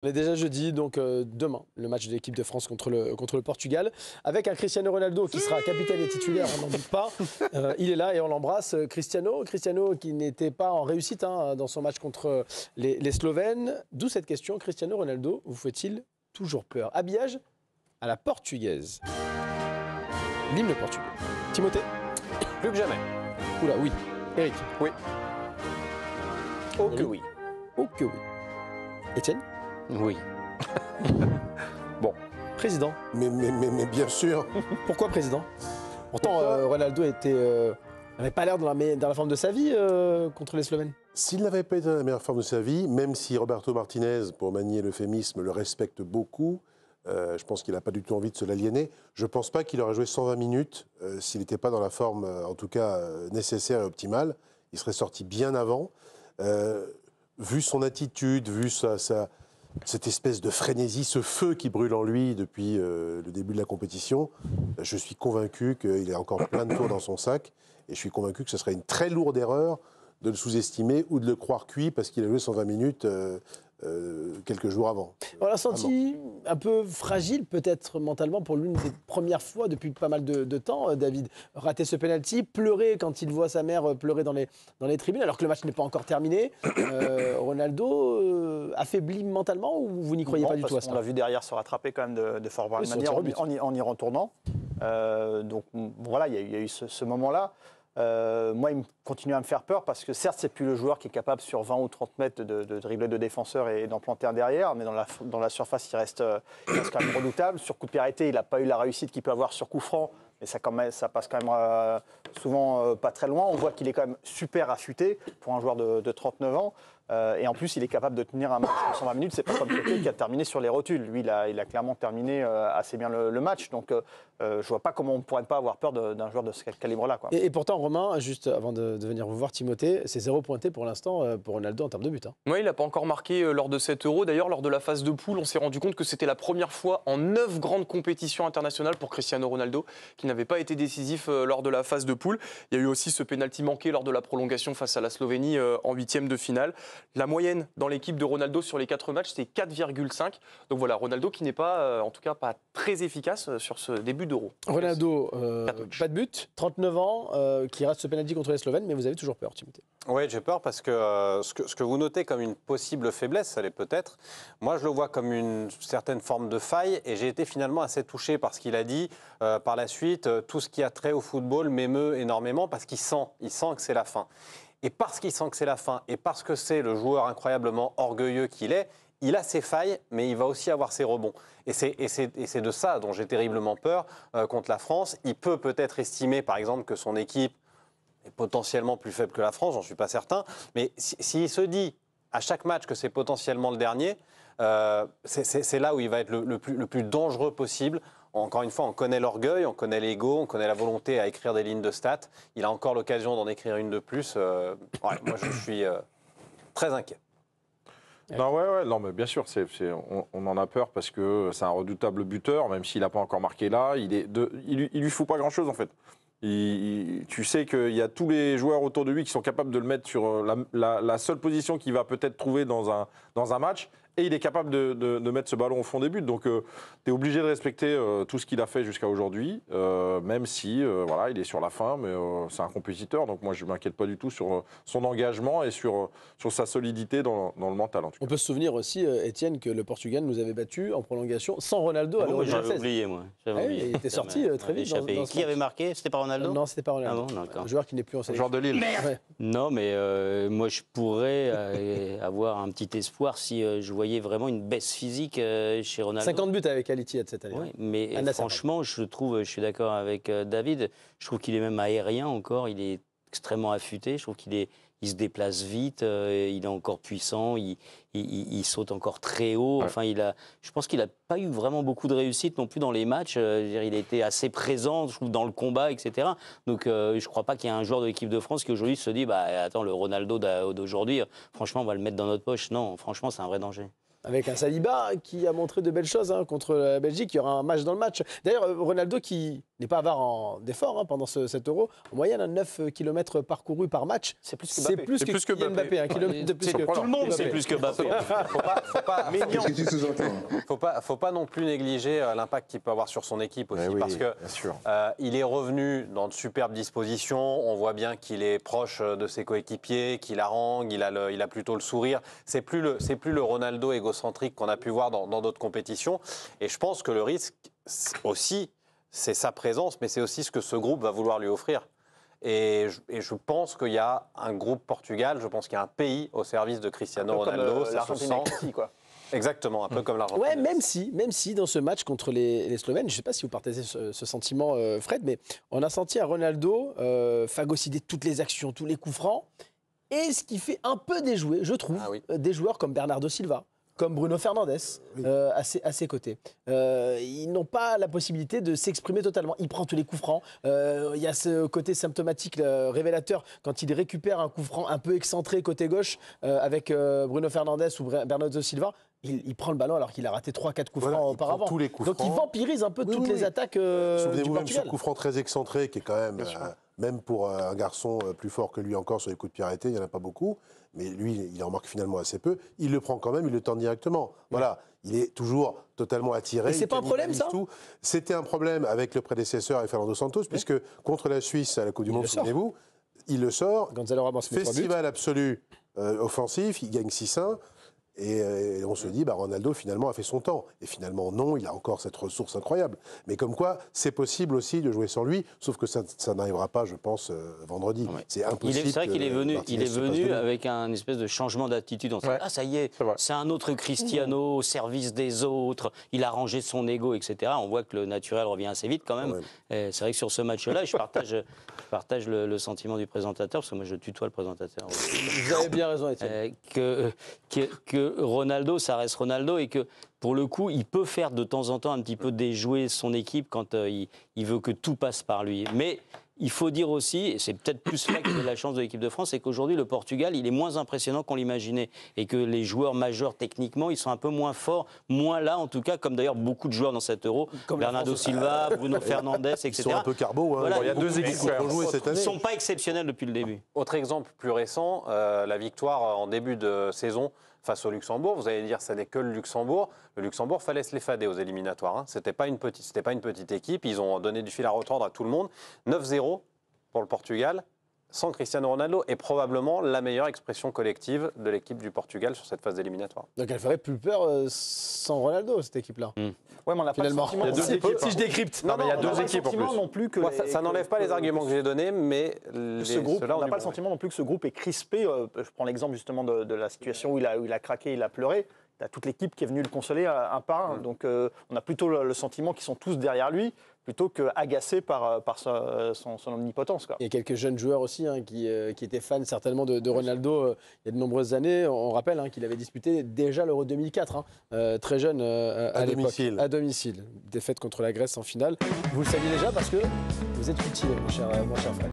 On est déjà jeudi, donc demain, le match de l'équipe de France contre le Portugal, avec un Cristiano Ronaldo qui sera capitaine et titulaire, on n'en doute pas. Il est là et on l'embrasse. Cristiano qui n'était pas en réussite dans son match contre les Slovènes. D'où cette question, Cristiano Ronaldo, vous fait-il toujours peur? Habillage à la portugaise. L'hymne portugais. Timothée? Plus que jamais. Oula, oui. Eric? Oui. Oh que oui. Oh que oui. Étienne? Oui. Bon. Président? Mais bien sûr. Pourquoi président? Pourtant, Ronaldo n'avait pas l'air dans la forme de sa vie contre les Slovènes. S'il n'avait pas été dans la meilleure forme de sa vie, même si Roberto Martinez, pour manier l'euphémisme, le respecte beaucoup, je pense qu'il n'a pas du tout envie de se l'aliéner. Je ne pense pas qu'il aurait joué 120 minutes s'il n'était pas dans la forme, en tout cas, nécessaire et optimale. Il serait sorti bien avant. Vu son attitude, vu cette espèce de frénésie, ce feu qui brûle en lui depuis le début de la compétition, je suis convaincu qu'il a encore plein de tours dans son sac. Et je suis convaincu que ce serait une très lourde erreur de le sous-estimer ou de le croire cuit parce qu'il a joué 120 minutes quelques jours avant. On l'a senti un peu fragile, peut-être mentalement, pour l'une des premières fois depuis pas mal de temps. David, rater ce penalty, pleurer quand il voit sa mère pleurer dans les tribunes, alors que le match n'est pas encore terminé. Ronaldo affaibli mentalement ou vous n'y croyez pas du tout à ça? On l'a vu derrière se rattraper quand même de fort bonne manière en y retournant. Donc voilà, il y a eu ce moment-là. Moi, il continue à me faire peur parce que certes, c'est plus le joueur qui est capable sur 20 ou 30 mètres de dribbler de défenseurs et d'en planter un derrière, mais dans la surface, il reste quand même redoutable. Sur coup de pied arrêté, il n'a pas eu la réussite qu'il peut avoir sur coup franc, mais ça passe quand même souvent pas très loin. On voit qu'il est quand même super affûté pour un joueur de 39 ans. Et en plus, il est capable de tenir un match de 120 minutes. C'est pas comme Coquet qui a terminé sur les rotules. Lui, il a clairement terminé assez bien le match. Donc, je vois pas comment on ne pourrait pas avoir peur d'un joueur de ce calibre-là. Et pourtant, Romain, juste avant de venir vous voir, Timothée, c'est 0 pointé pour l'instant pour Ronaldo en termes de but. Oui, il n'a pas encore marqué lors de cet Euro. D'ailleurs, lors de la phase de poule, on s'est rendu compte que c'était la première fois en 9 grandes compétitions internationales pour Cristiano Ronaldo qui n'avait pas été décisif lors de la phase de poule. Il y a eu aussi ce pénalty manqué lors de la prolongation face à la Slovénie en 8e de finale. La moyenne dans l'équipe de Ronaldo sur les 4 matchs, c'est 4,5. Donc voilà, Ronaldo qui n'est pas, en tout cas, pas très efficace sur ce début d'Euro. Ronaldo, pas de but, 39 ans, qui rate ce penalty contre les Slovènes, mais vous avez toujours peur, Timothée? Oui, j'ai peur parce que ce que vous notez comme une possible faiblesse, ça l'est peut-être. Moi, je le vois comme une certaine forme de faille et j'ai été finalement assez touché par ce qu'il a dit par la suite. Tout ce qui a trait au football m'émeut énormément parce qu'il sent que c'est la fin. Et parce qu'il sent que c'est la fin et parce que c'est le joueur incroyablement orgueilleux qu'il est, il a ses failles, mais il va aussi avoir ses rebonds. Et c'est de ça dont j'ai terriblement peur contre la France. Il peut peut-être estimer, par exemple, que son équipe est potentiellement plus faible que la France, j'en suis pas certain. Mais s'il se dit à chaque match que c'est potentiellement le dernier, c'est là où il va être le plus dangereux possible. Encore une fois, on connaît l'orgueil, on connaît l'ego, on connaît la volonté à écrire des lignes de stats. Il a encore l'occasion d'en écrire une de plus. Moi, je suis très inquiet. Non, mais bien sûr, on en a peur parce que c'est un redoutable buteur, même s'il n'a pas encore marqué là. Il lui faut pas grand-chose, en fait. Tu sais qu'il y a tous les joueurs autour de lui qui sont capables de le mettre sur la seule position qu'il va peut-être trouver dans un match. Et il est capable de mettre ce ballon au fond des buts. Donc, tu es obligé de respecter tout ce qu'il a fait jusqu'à aujourd'hui, même si il est sur la fin, mais c'est un compétiteur. Donc, moi, je ne m'inquiète pas du tout sur son engagement et sur sa solidité dans le mental. En tout cas. On peut se souvenir aussi, Étienne, que le Portugal nous avait battus en prolongation sans Ronaldo à l'Euro 2016. J'avais oublié, moi. Il était sorti très vite. Qui avait marqué? C'était pas Ronaldo? Non, c'était pas Ronaldo. Ah bon, d'accord. Un joueur qui n'est plus en sélection. Joueur de Lille. Non, mais moi, je pourrais avoir un petit espoir si je voyais vraiment une baisse physique chez Ronaldo. 50 buts avec Al Ittihad cette année. Oui, mais franchement, je suis d'accord avec David, je trouve qu'il est même aérien encore, il est extrêmement affûté, je trouve il se déplace vite, il est encore puissant, il saute encore très haut. Enfin, je pense qu'il n'a pas eu vraiment beaucoup de réussite non plus dans les matchs. Il a été assez présent, je trouve, dans le combat, etc. Donc, je ne crois pas qu'il y ait un joueur de l'équipe de France qui aujourd'hui se dit attends, le Ronaldo d'aujourd'hui, franchement, on va le mettre dans notre poche. Non, franchement, c'est un vrai danger. Avec un Saliba qui a montré de belles choses contre la Belgique. Il y aura un match dans le match. D'ailleurs, Ronaldo qui n'est pas avare d'efforts pendant cet Euro. En moyenne, 9 km parcourus par match. C'est plus que C'est Mbappé. plus que Kylian Mbappé. 1 kilomètre de plus que Tout le monde sait plus que Mbappé. Qu'est-ce que tu sous-entends ? Faut pas non plus négliger l'impact qu'il peut avoir sur son équipe aussi, parce que il est revenu dans de superbes dispositions. On voit bien qu'il est proche de ses coéquipiers, qu'il harangue, il a plutôt le sourire. C'est plus le Ronaldo égocentrique qu'on a pu voir dans d'autres compétitions. Et je pense que le risque aussi, c'est sa présence, mais c'est aussi ce que ce groupe va vouloir lui offrir. Et je pense qu'il y a un groupe Portugal, je pense qu'il y a un pays au service de Cristiano Ronaldo. Ça se sent. Aussi, quoi. Exactement, un peu comme l'Argentine. Ouais, même si dans ce match contre les Slovènes, je ne sais pas si vous partagez ce sentiment, Fred, mais on a senti un Ronaldo phagocyter toutes les actions, tous les coups francs, et ce qui fait un peu déjouer, je trouve, des joueurs comme Bernardo Silva, comme Bruno Fernandes, à ses côtés. Ils n'ont pas la possibilité de s'exprimer totalement. Il prend tous les coups francs. Il y a ce côté symptomatique, révélateur, quand il récupère un coup franc un peu excentré côté gauche avec Bruno Fernandes ou Bernardo Silva. Il prend le ballon alors qu'il a raté 3-4 coups francs auparavant. Tous les coups Donc francs. il vampirise un peu toutes les attaques du Souvenez-vous même Portugal. ce coup franc très excentré qui est quand même, même pour un garçon plus fort que lui encore sur les coups de pied arrêtés, il n'y en a pas beaucoup. Mais lui, il en marque finalement assez peu. Il le prend quand même, il le tente directement. Voilà, il est toujours totalement attiré. Et c'est pas un problème, ça ? C'était un problème avec le prédécesseur, avec Fernando Santos, puisque contre la Suisse à la Coupe du Monde, souvenez-vous, il le sort. Gonzalo Ramos met 3 buts. Festival absolu offensif, il gagne 6-1. Et on se dit, Ronaldo, finalement, a fait son temps. Et finalement, non, il a encore cette ressource incroyable. Mais comme quoi, c'est possible aussi de jouer sans lui, sauf que ça n'arrivera pas, je pense, vendredi. Ouais. C'est impossible. C'est vrai qu'il est venu avec un espèce de changement d'attitude. On se dit, ça y est, c'est un autre Cristiano au service des autres. Il a rangé son ego, etc. On voit que le naturel revient assez vite quand même. C'est vrai que sur ce match-là, je partage le sentiment du présentateur, parce que moi, je tutoie le présentateur. Vous avez bien raison, Étienne. Que Ronaldo, ça reste Ronaldo et que pour le coup, il peut faire de temps en temps un petit peu déjouer son équipe quand il veut que tout passe par lui. Mais il faut dire aussi, et c'est peut-être plus là qu'il y a de la chance de l'équipe de France, c'est qu'aujourd'hui, le Portugal, il est moins impressionnant qu'on l'imaginait. Et que les joueurs majeurs, techniquement, ils sont un peu moins forts, moins là, en tout cas, comme d'ailleurs beaucoup de joueurs dans cet Euro, comme Bernardo Silva, Bruno Fernandes, etc. Ils sont un peu carbo. Voilà, il y a deux équipes qui ont joué cette année. Ils ne sont pas exceptionnels depuis le début. Autre exemple plus récent, la victoire en début de saison face au Luxembourg. Vous allez dire, ça n'est que le Luxembourg. Le Luxembourg, fallait se les fader aux éliminatoires. C'était pas une petite équipe. Ils ont donné du fil à retordre à tout le monde. 9-0 pour le Portugal, sans Cristiano Ronaldo, est probablement la meilleure expression collective de l'équipe du Portugal sur cette phase d'éliminatoire. Donc elle ferait plus peur sans Ronaldo, cette équipe-là. Ouais, mais on n'a pas le sentiment. Il y a deux équipes. Si je décrypte. Non, mais il y a deux équipes en plus. Non plus que Ça n'enlève pas les arguments que j'ai donnés, mais ce groupe, on n'a pas le sentiment non plus que ce groupe est crispé. Je prends l'exemple justement de la situation où il a craqué, il a pleuré. Il y a toute l'équipe qui est venue le consoler un par un. Donc on a plutôt le sentiment qu'ils sont tous derrière lui, plutôt qu'agacés par son omnipotence, quoi. Il y a quelques jeunes joueurs aussi qui étaient fans certainement de Ronaldo il y a de nombreuses années. On rappelle qu'il avait disputé déjà l'Euro 2004, très jeune à domicile. À domicile. Défaite contre la Grèce en finale. Vous le saviez déjà parce que vous êtes utile, mon cher Fred.